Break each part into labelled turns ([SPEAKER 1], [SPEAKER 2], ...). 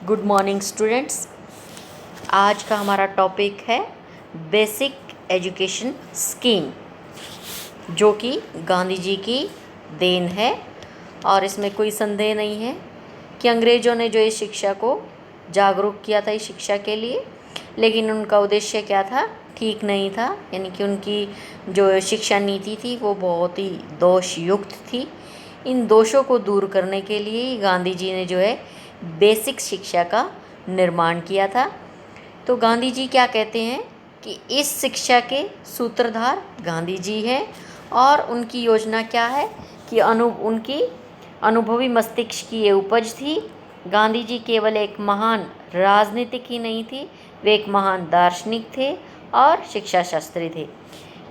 [SPEAKER 1] Good morning students. आज का हमारा टॉपिक है बेसिक एजुकेशन स्कीम, जो कि गांधी जी की देन है। और इसमें कोई संदेह नहीं है कि अंग्रेज़ों ने जो इस शिक्षा को जागरूक किया था इस शिक्षा के लिए, लेकिन उनका उद्देश्य क्या था, ठीक नहीं था। यानी कि उनकी जो शिक्षा नीति थी वो बहुत ही दोषयुक्त थी। इन दोषों को दूर करने के लिए ही गांधी जी ने जो है बेसिक शिक्षा का निर्माण किया था। तो गांधी जी क्या कहते हैं कि इस शिक्षा के सूत्रधार गांधी जी हैं, और उनकी योजना क्या है कि उनकी अनुभवी मस्तिष्क की ये उपज थी। गांधी जी केवल एक महान राजनीतिक ही नहीं थी, वे एक महान दार्शनिक थे और शिक्षा शास्त्री थे।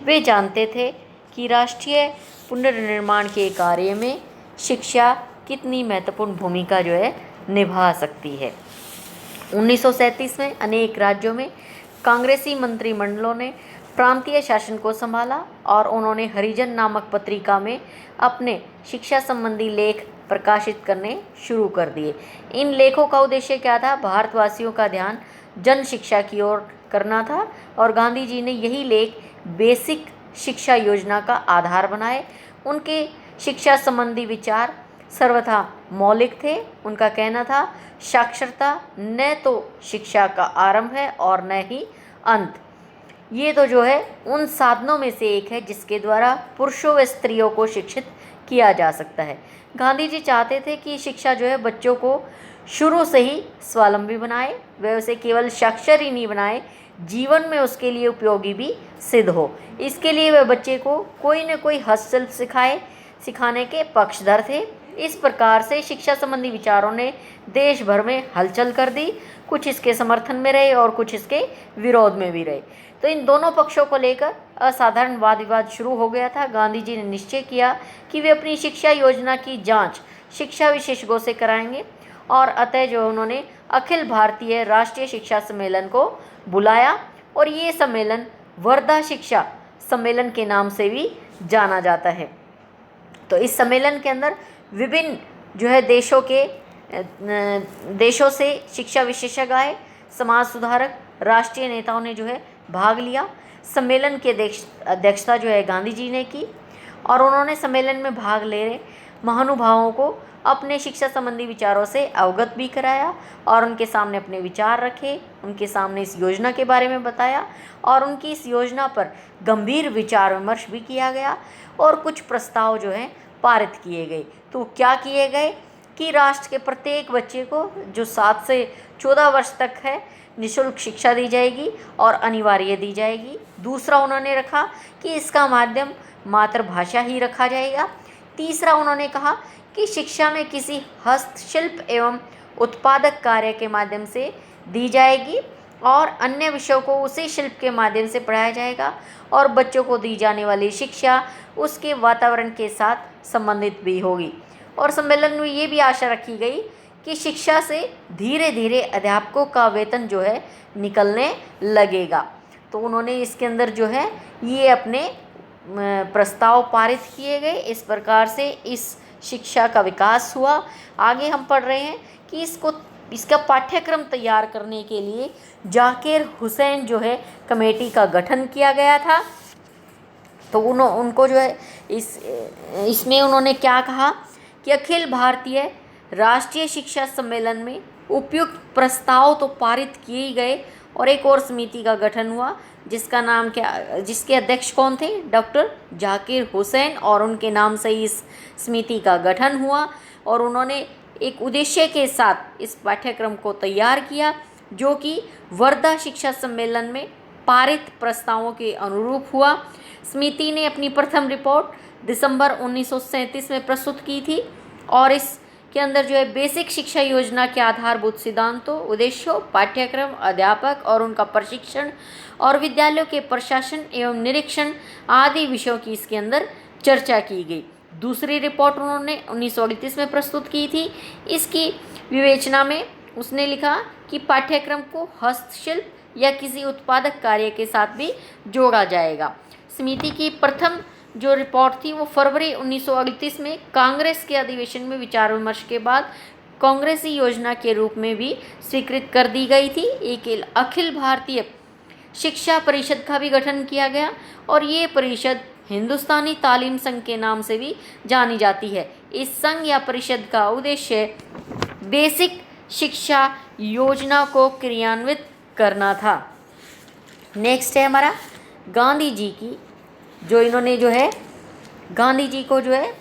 [SPEAKER 1] वे जानते थे कि राष्ट्रीय पुनर्निर्माण के कार्य में शिक्षा कितनी महत्वपूर्ण भूमिका जो है निभा सकती है। 1937 में अनेक राज्यों में कांग्रेसी मंत्रिमंडलों ने प्रांतीय शासन को संभाला और उन्होंने हरिजन नामक पत्रिका में अपने शिक्षा संबंधी लेख प्रकाशित करने शुरू कर दिए। इन लेखों का उद्देश्य क्या था? भारतवासियों का ध्यान जन शिक्षा की ओर करना था, और गांधी जी ने यही लेख बेसिक शिक्षा योजना का आधार बनाए। उनके शिक्षा संबंधी विचार सर्वथा मौलिक थे। उनका कहना था, साक्षरता न तो शिक्षा का आरंभ है और न ही अंत। ये तो जो है उन साधनों में से एक है जिसके द्वारा पुरुषों व स्त्रियों को शिक्षित किया जा सकता है। गांधी जी चाहते थे कि शिक्षा जो है बच्चों को शुरू से ही स्वावलंबी बनाए, वह उसे केवल साक्षर ही नहीं बनाए, जीवन में उसके लिए उपयोगी भी सिद्ध हो। इसके लिए वह बच्चे को कोई न कोई हस्तशिल्प सिखाने के पक्षधर थे। इस प्रकार से शिक्षा संबंधी विचारों ने देश भर में हलचल कर दी। कुछ इसके समर्थन में रहे और कुछ इसके विरोध में भी रहे। तो इन दोनों पक्षों को लेकर असाधारण वाद विवाद शुरू हो गया था। गांधी जी ने निश्चय किया कि वे अपनी शिक्षा योजना की जांच शिक्षा विशेषज्ञों से कराएंगे, और अतः जो उन्होंने अखिल भारतीय राष्ट्रीय शिक्षा सम्मेलन को बुलाया, और ये सम्मेलन वर्धा शिक्षा सम्मेलन के नाम से भी जाना जाता है। तो इस सम्मेलन के अंदर विभिन्न जो है देशों से शिक्षा विशेषज्ञ आए, समाज सुधारक, राष्ट्रीय नेताओं ने जो है भाग लिया। सम्मेलन की अध्यक्षता जो है गांधी जी ने की, और उन्होंने सम्मेलन में भाग ले रहे महानुभावों को अपने शिक्षा संबंधी विचारों से अवगत भी कराया, और उनके सामने अपने विचार रखे, उनके सामने इस योजना के बारे में बताया, और उनकी इस योजना पर गंभीर विचार विमर्श भी किया गया, और कुछ प्रस्ताव जो हैं पारित किए गए। तो क्या किए गए कि राष्ट्र के प्रत्येक बच्चे को जो 7 से 14 वर्ष तक है निःशुल्क शिक्षा दी जाएगी और अनिवार्य दी जाएगी। दूसरा उन्होंने रखा कि इसका माध्यम मातृभाषा ही रखा जाएगा। तीसरा उन्होंने कहा कि शिक्षा में किसी हस्तशिल्प एवं उत्पादक कार्य के माध्यम से दी जाएगी, और अन्य विषयों को उसी शिल्प के माध्यम से पढ़ाया जाएगा, और बच्चों को दी जाने वाली शिक्षा उसके वातावरण के साथ संबंधित भी होगी। और सम्मेलन में ये भी आशा रखी गई कि शिक्षा से धीरे धीरे अध्यापकों का वेतन जो है निकलने लगेगा। तो उन्होंने इसके अंदर जो है ये अपने प्रस्ताव पारित किए गए। इस प्रकार से इस शिक्षा का विकास हुआ। आगे हम पढ़ रहे हैं कि इसका पाठ्यक्रम तैयार करने के लिए जाकिर हुसैन जो है कमेटी का गठन किया गया था। तो उनको जो है इसमें उन्होंने क्या कहा कि अखिल भारतीय राष्ट्रीय शिक्षा सम्मेलन में उपयुक्त प्रस्ताव तो पारित किए ही गए, और एक और समिति का गठन हुआ जिसके अध्यक्ष कौन थे? डॉक्टर जाकिर हुसैन, और उनके नाम से इस समिति का गठन हुआ, और उन्होंने एक उद्देश्य के साथ इस पाठ्यक्रम को तैयार किया, जो कि वर्धा शिक्षा सम्मेलन में पारित प्रस्तावों के अनुरूप हुआ। समिति ने अपनी प्रथम रिपोर्ट दिसंबर 1937 में प्रस्तुत की थी, और इसके अंदर जो है बेसिक शिक्षा योजना के आधारभूत सिद्धांतों, उद्देश्यों, पाठ्यक्रम, अध्यापक और उनका प्रशिक्षण, और विद्यालयों के प्रशासन एवं निरीक्षण आदि विषयों की इसके अंदर चर्चा की गई। दूसरी रिपोर्ट उन्होंने 1938 में प्रस्तुत की थी। इसकी विवेचना में उसने लिखा कि पाठ्यक्रम को हस्तशिल्प या किसी उत्पादक कार्य के साथ भी जोड़ा जाएगा। समिति की प्रथम जो रिपोर्ट थी वो फरवरी 1938 में कांग्रेस के अधिवेशन में विचार विमर्श के बाद कांग्रेसी योजना के रूप में भी स्वीकृत कर दी गई थी। एक अखिल भारतीय शिक्षा परिषद का भी गठन किया गया और ये परिषद हिंदुस्तानी तालीम संघ के नाम से भी जानी जाती है। इस संघ या परिषद का उद्देश्य बेसिक शिक्षा योजना को क्रियान्वित करना था। नेक्स्ट है हमारा गांधी जी की, जो इन्होंने जो है गांधी जी को जो है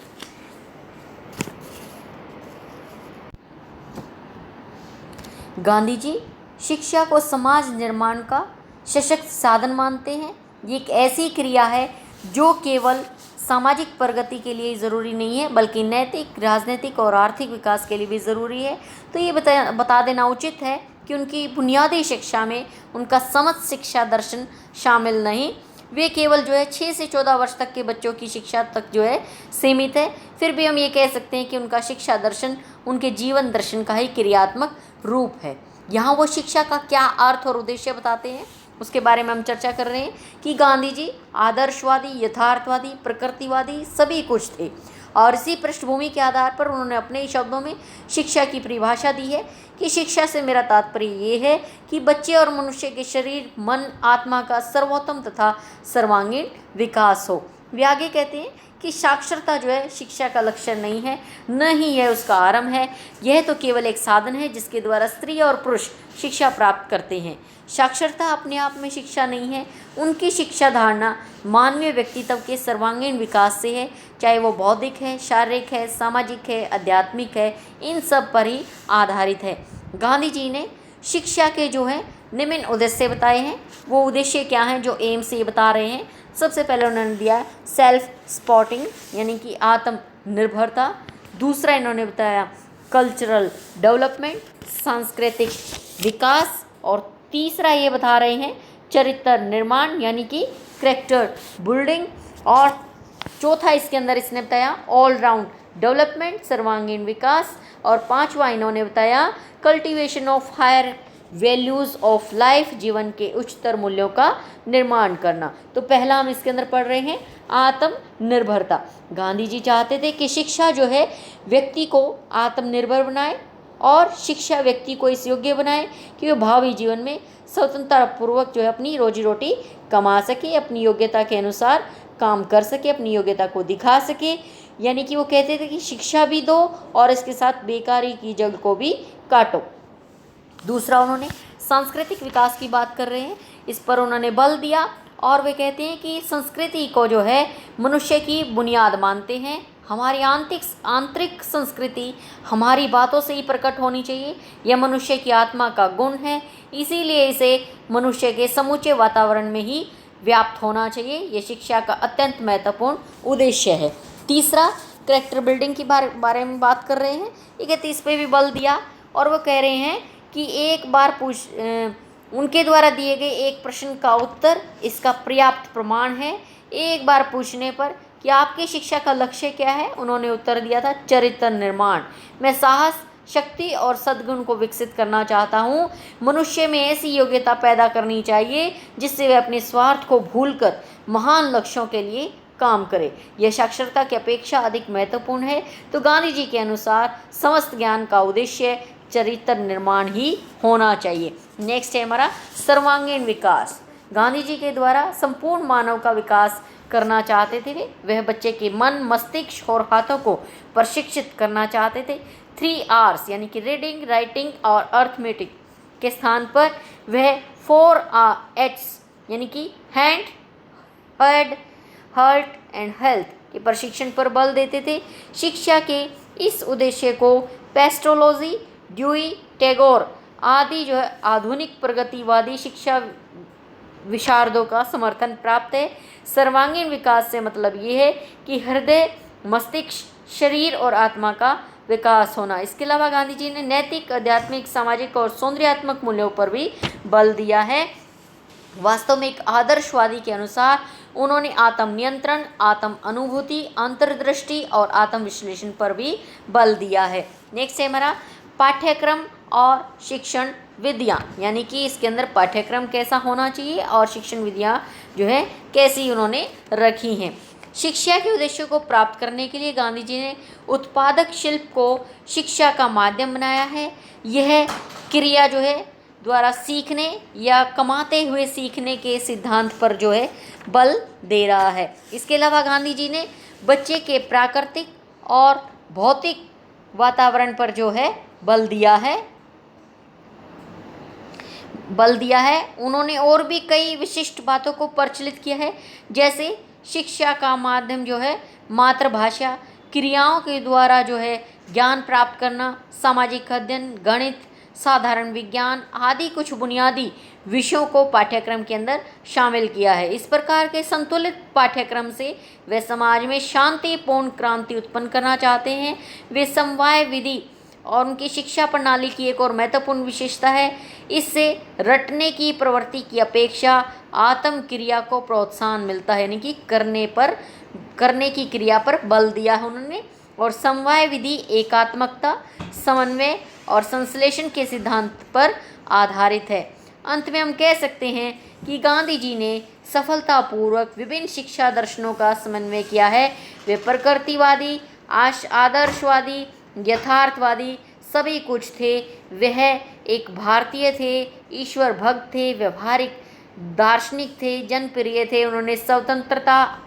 [SPEAKER 1] गांधी जी शिक्षा को समाज निर्माण का सशक्त साधन मानते हैं। ये एक ऐसी क्रिया है जो केवल सामाजिक प्रगति के लिए ज़रूरी नहीं है बल्कि नैतिक, राजनीतिक और आर्थिक विकास के लिए भी ज़रूरी है। तो ये बता देना उचित है कि उनकी बुनियादी शिक्षा में उनका समस्त शिक्षा दर्शन शामिल नहीं, वे केवल जो है 6 से 14 वर्ष तक के बच्चों की शिक्षा तक जो है सीमित है। फिर भी हम ये कह सकते हैं कि उनका शिक्षा दर्शन उनके जीवन दर्शन का ही क्रियात्मक रूप है। यहाँ वो शिक्षा का क्या अर्थ और उद्देश्य बताते हैं उसके बारे में हम चर्चा कर रहे हैं कि गांधी जी आदर्शवादी, यथार्थवादी, प्रकृतिवादी सभी कुछ थे और इसी पृष्ठभूमि के आधार पर उन्होंने अपने ही शब्दों में शिक्षा की परिभाषा दी है कि शिक्षा से मेरा तात्पर्य ये है कि बच्चे और मनुष्य के शरीर, मन, आत्मा का सर्वोत्तम तथा सर्वांगीण विकास हो। वे आगे कहते हैं कि साक्षरता जो है शिक्षा का लक्ष्य नहीं है, न ही यह उसका आरंभ है। यह तो केवल एक साधन है जिसके द्वारा स्त्री और पुरुष शिक्षा प्राप्त करते हैं। साक्षरता अपने आप में शिक्षा नहीं है। उनकी शिक्षा धारणा मानवीय व्यक्तित्व के सर्वांगीण विकास से है, चाहे वो बौद्धिक है, शारीरिक है, सामाजिक है, आध्यात्मिक है, इन सब पर ही आधारित है। गांधी जी ने शिक्षा के जो है निम्न उद्देश्य बताए हैं। वो उद्देश्य क्या हैं जो एम से बता रहे हैं? सबसे पहले उन्होंने दिया सेल्फ सपोर्टिंग यानी कि आत्मनिर्भरता। दूसरा इन्होंने बताया कल्चरल डेवलपमेंट, सांस्कृतिक विकास। और तीसरा ये बता रहे हैं चरित्र निर्माण यानी कि कैरेक्टर बिल्डिंग। और चौथा इसके अंदर इसने बताया ऑल राउंड डेवलपमेंट, सर्वांगीण विकास। और पांचवा इन्होंने बताया cultivation of higher values of life, जीवन के उच्चतर मूल्यों का निर्माण करना। तो पहला हम इसके अंदर पढ़ रहे हैं आत्मनिर्भरता। गांधी जी चाहते थे कि शिक्षा जो है व्यक्ति को आत्मनिर्भर बनाए और शिक्षा व्यक्ति को इस योग्य बनाए कि वह भावी जीवन में स्वतंत्रतापूर्वक जो है अपनी रोजी रोटी कमा सके, अपनी योग्यता के अनुसार काम कर सके, अपनी योग्यता को दिखा सके। यानी कि वो कहते थे कि शिक्षा भी दो और इसके साथ बेकारी की जड़ को भी काटो। दूसरा उन्होंने सांस्कृतिक विकास की बात कर रहे हैं, इस पर उन्होंने बल दिया और वे कहते हैं कि संस्कृति को जो है मनुष्य की बुनियाद मानते हैं। हमारी आंतरिक संस्कृति हमारी बातों से ही प्रकट होनी चाहिए। यह मनुष्य की आत्मा का गुण है, इसीलिए इसे मनुष्य के समूचे वातावरण में ही व्याप्त होना चाहिए। यह शिक्षा का अत्यंत महत्वपूर्ण उद्देश्य है। तीसरा कैरेक्टर बिल्डिंग की बारे में बात कर रहे हैं। ये कहते इस पर भी बल दिया और वो कह रहे हैं कि एक बार उनके द्वारा दिए गए एक प्रश्न का उत्तर इसका पर्याप्त प्रमाण है। एक बार पूछने पर कि आपकी शिक्षा का लक्ष्य क्या है, उन्होंने उत्तर दिया था चरित्र निर्माण। मैं साहस, शक्ति और सद्गुण को विकसित करना चाहता हूँ। मनुष्य में ऐसी योग्यता पैदा करनी चाहिए जिससे वह अपने स्वार्थ को भूलकर महान लक्ष्यों के लिए काम करे। यह साक्षरता की अपेक्षा अधिक महत्वपूर्ण है। तो गांधी जी के अनुसार समस्त ज्ञान का उद्देश्य चरित्र निर्माण ही होना चाहिए। नेक्स्ट है हमारा सर्वांगीण विकास। गांधी जी के द्वारा संपूर्ण मानव का विकास करना चाहते थे। वह बच्चे के मन, मस्तिष्क और हाथों को प्रशिक्षित करना चाहते थे। 3 R's यानी कि रीडिंग, राइटिंग और अर्थमेटिक के स्थान पर वह 4 H's यानी कि hand, head, heart and health के प्रशिक्षण पर बल देते थे। शिक्षा के इस उद्देश्य को पेस्ट्रोलॉजी, ड्यूई, टैगोर आदि जो है आधुनिक प्रगतिवादी शिक्षा विशारदों का समर्थन प्राप्त है। सर्वांगीण विकास से मतलब ये है कि हृदय, मस्तिष्क, शरीर और आत्मा का विकास होना। इसके अलावा गांधी जी ने नैतिक, आध्यात्मिक, सामाजिक और सौंदर्यात्मक मूल्यों पर भी बल दिया है। वास्तव में एक आदर्शवादी के अनुसार उन्होंने आत्म नियंत्रण, आत्म अनुभूति, अंतर्दृष्टि और आत्म विश्लेषण पर भी बल दिया है। नेक्स्ट है हमारा पाठ्यक्रम और शिक्षण विधियाँ, यानी कि इसके अंदर पाठ्यक्रम कैसा होना चाहिए और शिक्षण विधियाँ जो है कैसी उन्होंने रखी हैं। शिक्षा के उद्देश्यों को प्राप्त करने के लिए गांधी जी ने उत्पादक शिल्प को शिक्षा का माध्यम बनाया है। यह क्रिया जो है द्वारा सीखने या कमाते हुए सीखने के सिद्धांत पर जो है बल दे रहा है। इसके अलावा गांधी जी ने बच्चे के प्राकृतिक और भौतिक वातावरण पर जो है बल दिया है। उन्होंने और भी कई विशिष्ट बातों को प्रचलित किया है, जैसे शिक्षा का माध्यम जो है मातृभाषा, क्रियाओं के द्वारा जो है ज्ञान प्राप्त करना, सामाजिक अध्ययन, गणित, साधारण विज्ञान आदि कुछ बुनियादी विषयों को पाठ्यक्रम के अंदर शामिल किया है। इस प्रकार के संतुलित पाठ्यक्रम से वे समाज में शांतिपूर्ण क्रांति उत्पन्न करना चाहते हैं। वे समवाय विधि और उनकी शिक्षा प्रणाली की एक और महत्वपूर्ण विशेषता है, इससे रटने की प्रवृत्ति की अपेक्षा आत्म क्रिया को प्रोत्साहन मिलता है, यानी कि करने की क्रिया पर बल दिया है उन्होंने। और समवाय विधि एकात्मकता, समन्वय और संश्लेषण के सिद्धांत पर आधारित है। अंत में हम कह सकते हैं कि गांधी जी ने सफलतापूर्वक विभिन्न शिक्षा दर्शनों का समन्वय किया है। वे प्रकृतिवादी, आदर्शवादी, यथार्थवादी सभी कुछ थे। वह एक भारतीय थे, ईश्वर भक्त थे, व्यवहारिक दार्शनिक थे, जनप्रिय थे। उन्होंने स्वतंत्रता,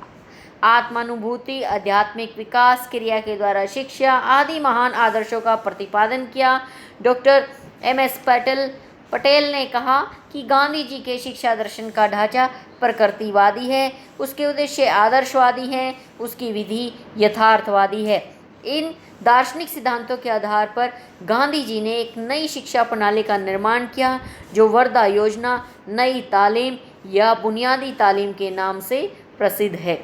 [SPEAKER 1] आत्मानुभूति, आध्यात्मिक विकास, क्रिया के द्वारा शिक्षा आदि महान आदर्शों का प्रतिपादन किया। Doctor MS. पटेल ने कहा कि गांधी जी के शिक्षा दर्शन का ढांचा प्रकृतिवादी है, उसके उद्देश्य आदर्शवादी हैं, उसकी विधि यथार्थवादी है। इन दार्शनिक सिद्धांतों के आधार पर गांधी जी ने एक नई शिक्षा प्रणाली का निर्माण किया, जो वर्धा योजना, नई तालीम या बुनियादी तालीम के नाम से प्रसिद्ध है।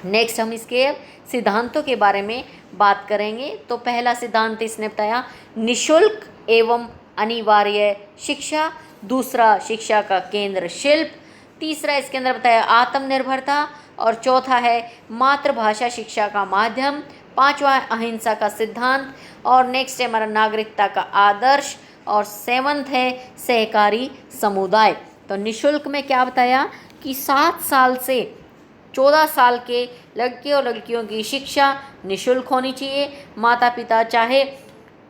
[SPEAKER 1] नेक्स्ट हम इसके सिद्धांतों के बारे में बात करेंगे। तो पहला सिद्धांत इसने बताया निशुल्क एवं अनिवार्य शिक्षा, दूसरा शिक्षा का केंद्र शिल्प, तीसरा इसके अंदर बताया आत्मनिर्भरता, और चौथा है मातृभाषा शिक्षा का माध्यम, पांचवा अहिंसा का सिद्धांत, और नेक्स्ट है हमारा नागरिकता का आदर्श, और सेवंथ है सहकारी समुदाय। तो निशुल्क में क्या बताया कि 7 साल से 14 साल के लड़के और लड़कियों की शिक्षा निशुल्क होनी चाहिए। माता पिता चाहे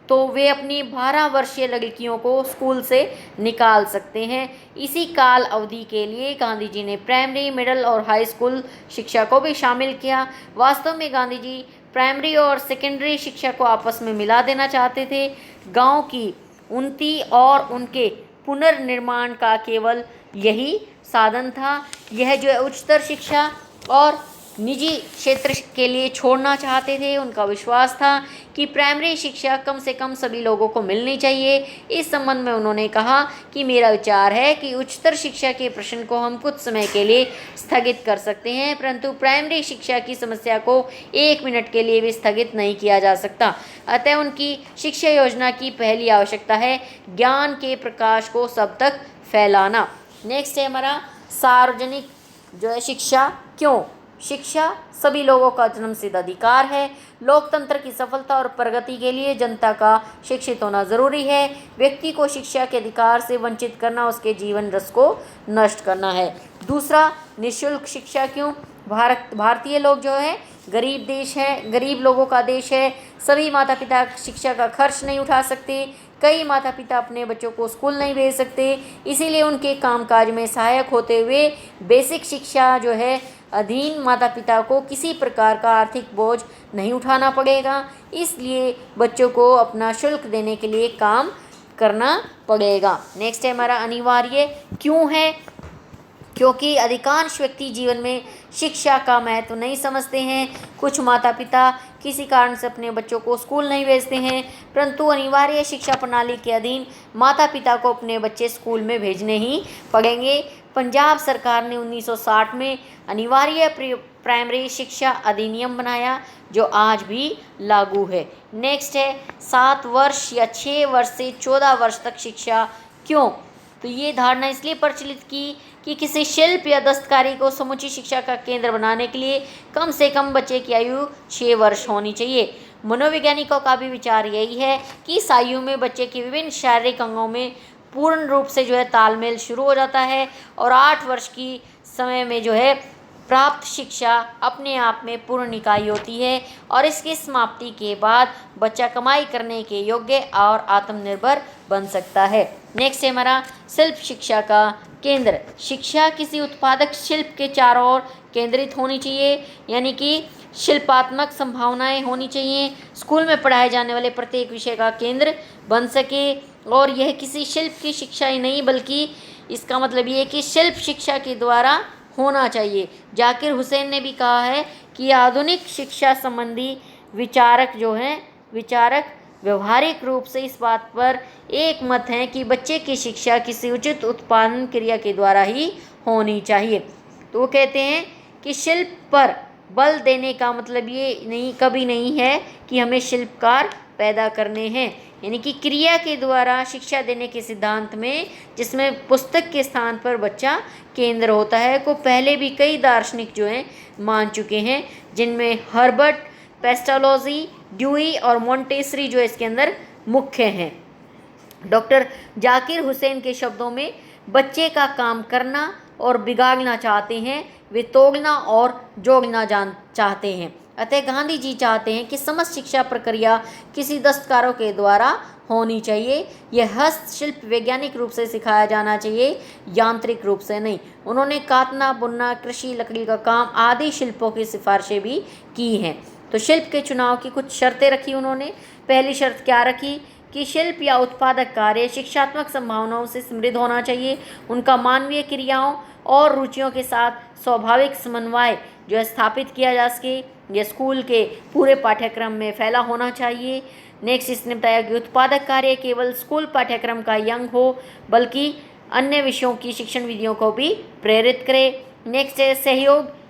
[SPEAKER 1] तो वे अपनी 12 वर्षीय लड़कियों को स्कूल से निकाल सकते हैं। इसी काल अवधि के लिए गांधी जी ने प्राइमरी, मिडिल और हाई स्कूल शिक्षा को भी शामिल किया। वास्तव में गांधी जी प्राइमरी और सेकेंडरी शिक्षा को आपस में मिला देना चाहते थे। गांव की उन्नति और उनके पुनर्निर्माण का केवल यही साधन था। यह जो है उच्चतर शिक्षा और निजी क्षेत्र के लिए छोड़ना चाहते थे। उनका विश्वास था कि प्राइमरी शिक्षा कम से कम सभी लोगों को मिलनी चाहिए। इस संबंध में उन्होंने कहा कि मेरा विचार है कि उच्चतर शिक्षा के प्रश्न को हम कुछ समय के लिए स्थगित कर सकते हैं, परंतु प्राइमरी शिक्षा की समस्या को 1 मिनट के लिए भी स्थगित नहीं किया जा सकता। अतः उनकी शिक्षा योजना की पहली आवश्यकता है ज्ञान के प्रकाश को सब तक फैलाना। नेक्स्ट है हमारा सार्वजनिक जो है शिक्षा क्यों। शिक्षा सभी लोगों का जन्मसिद्ध अधिकार है। लोकतंत्र की सफलता और प्रगति के लिए जनता का शिक्षित होना जरूरी है। व्यक्ति को शिक्षा के अधिकार से वंचित करना उसके जीवन रस को नष्ट करना है। दूसरा, निःशुल्क शिक्षा क्यों। भारतीय लोग जो है गरीब देश है, गरीब लोगों का देश है। सभी माता पिता शिक्षा का खर्च नहीं उठा सकते। कई माता पिता अपने बच्चों को स्कूल नहीं भेज सकते, इसीलिए उनके कामकाज में सहायक होते हुए बेसिक शिक्षा जो है अधीन माता पिता को किसी प्रकार का आर्थिक बोझ नहीं उठाना पड़ेगा। इसलिए बच्चों को अपना शुल्क देने के लिए काम करना पड़ेगा। नेक्स्ट है हमारा अनिवार्य क्यों है। क्योंकि अधिकांश व्यक्ति जीवन में शिक्षा का महत्व नहीं समझते हैं। कुछ माता पिता किसी कारण से अपने बच्चों को स्कूल नहीं भेजते हैं, परंतु अनिवार्य शिक्षा प्रणाली के अधीन माता पिता को अपने बच्चे स्कूल में भेजने ही पड़ेंगे। पंजाब सरकार ने 1960 में अनिवार्य प्राइमरी शिक्षा अधिनियम बनाया, जो आज भी लागू है। नेक्स्ट है 7 वर्ष या 6 वर्ष से 14 वर्ष तक शिक्षा क्यों। तो ये धारणा इसलिए प्रचलित की कि किसी शिल्प या दस्तकारी को समुचित शिक्षा का केंद्र बनाने के लिए कम से कम बच्चे की आयु 6 वर्ष होनी चाहिए। मनोवैज्ञानिकों का भी विचार यही है कि इस आयु में बच्चे के विभिन्न शारीरिक अंगों में पूर्ण रूप से जो है तालमेल शुरू हो जाता है और 8 वर्ष की समय में जो है प्राप्त शिक्षा अपने आप में पूर्ण इकाई होती है और इसकी समाप्ति के बाद बच्चा कमाई करने के योग्य और आत्मनिर्भर बन सकता है। नेक्स्ट है हमारा शिल्प शिक्षा का केंद्र। शिक्षा किसी उत्पादक शिल्प के चारों ओर केंद्रित होनी चाहिए, यानी कि शिल्पात्मक संभावनाएं होनी चाहिए। स्कूल में पढ़ाए जाने वाले प्रत्येक विषय का केंद्र बन सके और यह किसी शिल्प की शिक्षा ही नहीं बल्कि इसका मतलब ये है कि शिल्प शिक्षा के द्वारा होना चाहिए। जाकिर हुसैन ने भी कहा है कि आधुनिक शिक्षा संबंधी विचारक व्यवहारिक रूप से इस बात पर एक मत हैं कि बच्चे की शिक्षा किसी उचित उत्पादन क्रिया के द्वारा ही होनी चाहिए। तो वो कहते हैं कि शिल्प पर बल देने का मतलब ये कभी नहीं है कि हमें शिल्पकार पैदा करने हैं, यानी कि क्रिया के द्वारा शिक्षा देने के सिद्धांत में जिसमें पुस्तक के स्थान पर बच्चा केंद्र होता है को पहले भी कई दार्शनिक मान चुके हैं, जिनमें हर्बर्ट, पेस्टालोजी, ड्यूई और मोंटेसरी इसके अंदर मुख्य हैं। डॉक्टर जाकिर हुसैन के शब्दों में बच्चे का काम करना और बिगाड़ना चाहते हैं, वे तोड़ना और जोड़ना चाहते हैं। अतः गांधी जी चाहते हैं कि समस्त शिक्षा प्रक्रिया किसी दस्तकारों के द्वारा होनी चाहिए। यह हस्तशिल्प वैज्ञानिक रूप से सिखाया जाना चाहिए, यांत्रिक रूप से नहीं। उन्होंने काटना, बुनना, कृषि, लकड़ी का काम आदि शिल्पों की सिफारिशें भी की हैं। तो शिल्प के चुनाव की कुछ शर्तें रखी उन्होंने। पहली शर्त क्या रखी कि शिल्प या उत्पादक कार्य शिक्षात्मक संभावनाओं से समृद्ध होना चाहिए। उनका मानवीय क्रियाओं और रुचियों के साथ स्वाभाविक समन्वय स्थापित किया जा सके। यह स्कूल के पूरे पाठ्यक्रम में फैला होना चाहिए। नेक्स्ट इसने बताया कि उत्पादक कार्य केवल स्कूल पाठ्यक्रम का अंग हो बल्कि अन्य विषयों की शिक्षण विधियों को भी प्रेरित करे। नेक्स्ट है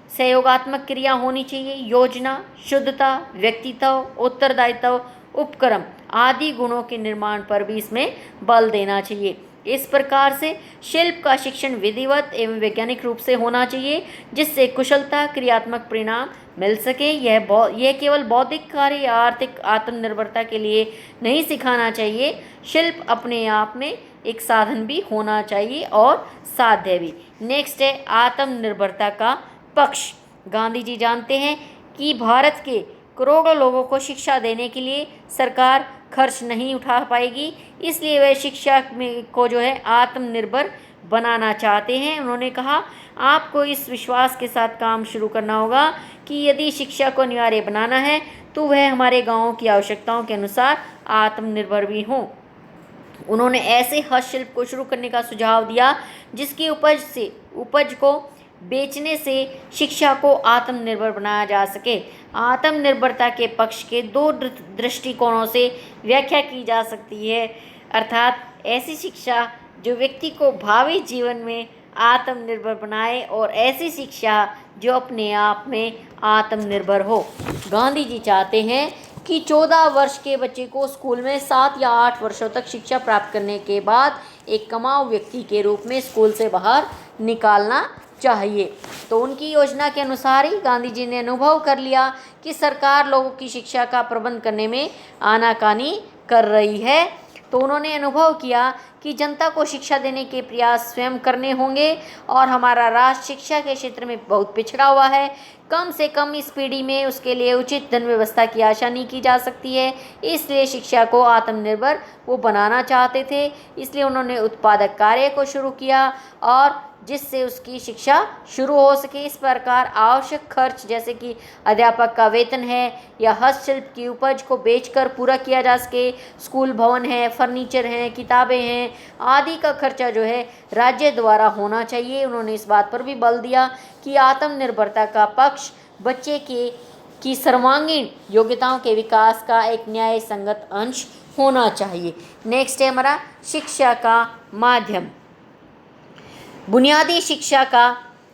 [SPEAKER 1] सहयोगात्मक क्रिया होनी चाहिए। योजना, शुद्धता, व्यक्तित्व, उत्तरदायित्व, उपक्रम आदि गुणों के निर्माण पर भी इसमें बल देना चाहिए। इस प्रकार से शिल्प का शिक्षण विधिवत एवं वैज्ञानिक रूप से होना चाहिए, जिससे कुशलता, क्रियात्मक परिणाम मिल सके। यह केवल बौद्धिक कार्य या आर्थिक आत्मनिर्भरता के लिए नहीं सिखाना चाहिए। शिल्प अपने आप में एक साधन भी होना चाहिए और साध्य भी। नेक्स्ट है आत्मनिर्भरता का पक्ष। गांधी जी जानते हैं कि भारत के करोड़ों लोगों को शिक्षा देने के लिए सरकार खर्च नहीं उठा पाएगी, इसलिए वे शिक्षा को आत्मनिर्भर बनाना चाहते हैं। उन्होंने कहा, आपको इस विश्वास के साथ काम शुरू करना होगा कि यदि शिक्षा को अनिवार्य बनाना है तो वह हमारे गांवों की आवश्यकताओं के अनुसार आत्मनिर्भर भी हों। उन्होंने ऐसे हस्तशिल्प को शुरू करने का सुझाव दिया जिसकी उपज को बेचने से शिक्षा को आत्मनिर्भर बनाया जा सके। आत्मनिर्भरता के पक्ष के दो दृष्टिकोणों से व्याख्या की जा सकती है, अर्थात ऐसी शिक्षा जो व्यक्ति को भावी जीवन में आत्मनिर्भर बनाए और ऐसी शिक्षा जो अपने आप में आत्मनिर्भर हो। गांधी जी चाहते हैं कि 14 वर्ष के बच्चे को स्कूल में 7 या 8 वर्षों तक शिक्षा प्राप्त करने के बाद एक कमाऊ व्यक्ति के रूप में स्कूल से बाहर निकालना चाहिए। तो उनकी योजना के अनुसार ही गांधी जी ने अनुभव कर लिया कि सरकार लोगों की शिक्षा का प्रबंध करने में आनाकानी कर रही है। तो उन्होंने अनुभव किया कि जनता को शिक्षा देने के प्रयास स्वयं करने होंगे और हमारा राष्ट्र शिक्षा के क्षेत्र में बहुत पिछड़ा हुआ है। कम से कम इस पीढ़ी में उसके लिए उचित धन व्यवस्था की आशा नहीं की जा सकती है, इसलिए शिक्षा को आत्मनिर्भर वो बनाना चाहते थे। इसलिए उन्होंने उत्पादक कार्य को शुरू किया और जिससे उसकी शिक्षा शुरू हो सके। इस प्रकार आवश्यक खर्च जैसे कि अध्यापक का वेतन है या हस्तशिल्प की उपज को बेचकर पूरा किया जा सके, स्कूल भवन है, फर्नीचर हैं, किताबें हैं आदि का खर्चा राज्य द्वारा होना चाहिए। उन्होंने इस बात पर भी बल दिया कि आत्मनिर्भरता का पक्ष बच्चे की सर्वांगीण योग्यताओं के विकास का एक न्याय संगत अंश होना चाहिए। नेक्स्ट है हमारा शिक्षा का माध्यम। बुनियादी शिक्षा का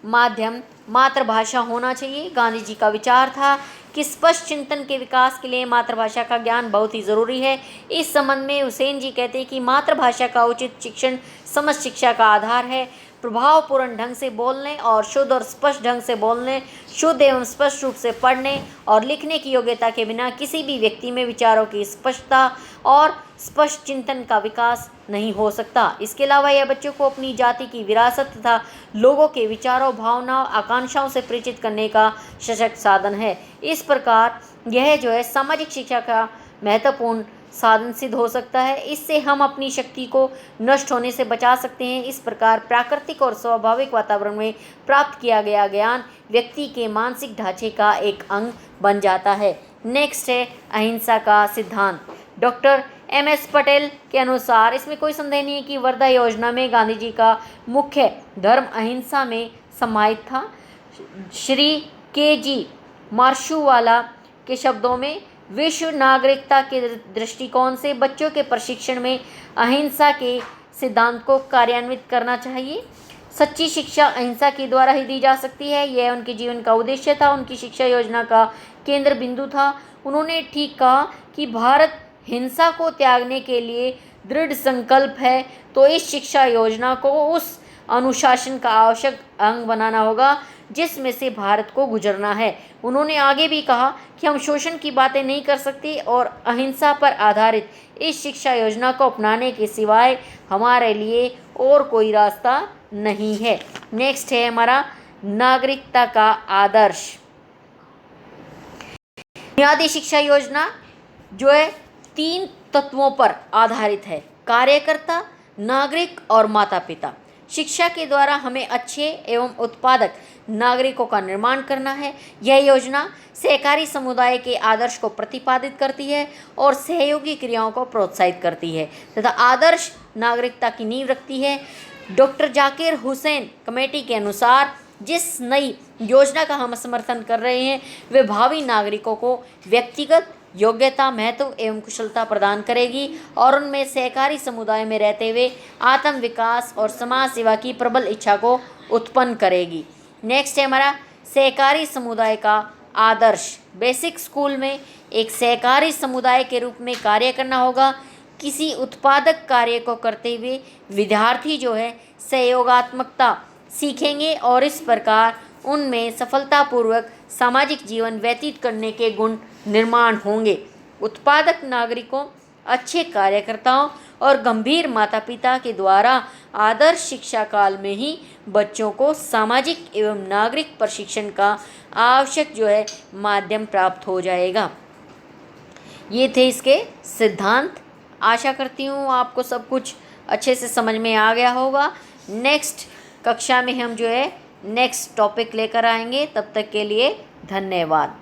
[SPEAKER 1] माध्यम मातृभाषा होना चाहिए। गांधी जी का विचार था कि स्पष्ट चिंतन के विकास के लिए मातृभाषा का ज्ञान बहुत ही ज़रूरी है। इस संबंध में हुसैन जी कहते हैं कि मातृभाषा का उचित शिक्षण समस्त शिक्षा का आधार है। प्रभावपूर्ण ढंग से बोलने और शुद्ध और स्पष्ट ढंग से बोलने, शुद्ध एवं स्पष्ट रूप से पढ़ने और लिखने की योग्यता के बिना किसी भी व्यक्ति में विचारों की स्पष्टता और स्पष्ट चिंतन का विकास नहीं हो सकता। इसके अलावा यह बच्चों को अपनी जाति की विरासत तथा लोगों के विचारों, भावनाओं, आकांक्षाओं से परिचित करने का सशक्त साधन है। इस प्रकार यह जो है सामाजिक शिक्षा का महत्वपूर्ण साधन सिद्ध हो सकता है। इससे हम अपनी शक्ति को नष्ट होने से बचा सकते हैं। इस प्रकार प्राकृतिक और स्वाभाविक वातावरण में प्राप्त किया गया ज्ञान व्यक्ति के मानसिक ढांचे का एक अंग बन जाता है। नेक्स्ट है अहिंसा का सिद्धांत। डॉक्टर MS पटेल के अनुसार इसमें कोई संदेह नहीं है कि वर्धा योजना में गांधी जी का मुख्य धर्म अहिंसा में समाहित था। श्री KG मार्शूवाला के शब्दों में, विश्व नागरिकता के दृष्टिकोण से बच्चों के प्रशिक्षण में अहिंसा के सिद्धांत को कार्यान्वित करना चाहिए। सच्ची शिक्षा अहिंसा के द्वारा ही दी जा सकती है। यह उनके जीवन का उद्देश्य था, उनकी शिक्षा योजना का केंद्र बिंदु था। उन्होंने ठीक कहा कि भारत हिंसा को त्यागने के लिए दृढ़ संकल्प है, तो इस शिक्षा योजना को उस अनुशासन का आवश्यक अंग बनाना होगा जिसमें से भारत को गुजरना है। उन्होंने आगे भी कहा कि हम शोषण की बातें नहीं कर सकते और अहिंसा पर आधारित इस शिक्षा योजना को अपनाने के सिवाय हमारे लिए और कोई रास्ता नहीं है। नेक्स्ट है हमारा नागरिकता का आदर्श। बुनियादी शिक्षा योजना जो है 3 तत्वों पर आधारित है: कार्यकर्ता, नागरिक और माता पिता। शिक्षा के द्वारा हमें अच्छे एवं उत्पादक नागरिकों का निर्माण करना है। यह योजना सहकारी समुदाय के आदर्श को प्रतिपादित करती है और सहयोगी क्रियाओं को प्रोत्साहित करती है तथा आदर्श नागरिकता की नींव रखती है। डॉक्टर जाकिर हुसैन कमेटी के अनुसार जिस नई योजना का हम समर्थन कर रहे हैं, वे भावी नागरिकों को व्यक्तिगत योग्यता, महत्व एवं कुशलता प्रदान करेगी और उनमें सहकारी समुदाय में रहते हुए आत्म विकास और समाज सेवा की प्रबल इच्छा को उत्पन्न करेगी। नेक्स्ट है हमारा सहकारी समुदाय का आदर्श। बेसिक स्कूल में एक सहकारी समुदाय के रूप में कार्य करना होगा। किसी उत्पादक कार्य को करते हुए विद्यार्थी जो है सहयोगात्मकता सीखेंगे और इस प्रकार उनमें सफलतापूर्वक सामाजिक जीवन व्यतीत करने के गुण निर्माण होंगे। उत्पादक नागरिकों, अच्छे कार्यकर्ताओं और गंभीर माता पिता के द्वारा आदर्श शिक्षा काल में ही बच्चों को सामाजिक एवं नागरिक प्रशिक्षण का आवश्यक जो है माध्यम प्राप्त हो जाएगा। ये थे इसके सिद्धांत। आशा करती हूँ आपको सब कुछ अच्छे से समझ में आ गया होगा। नेक्स्ट कक्षा में हम जो है नेक्स्ट टॉपिक लेकर आएंगे। तब तक के लिए धन्यवाद।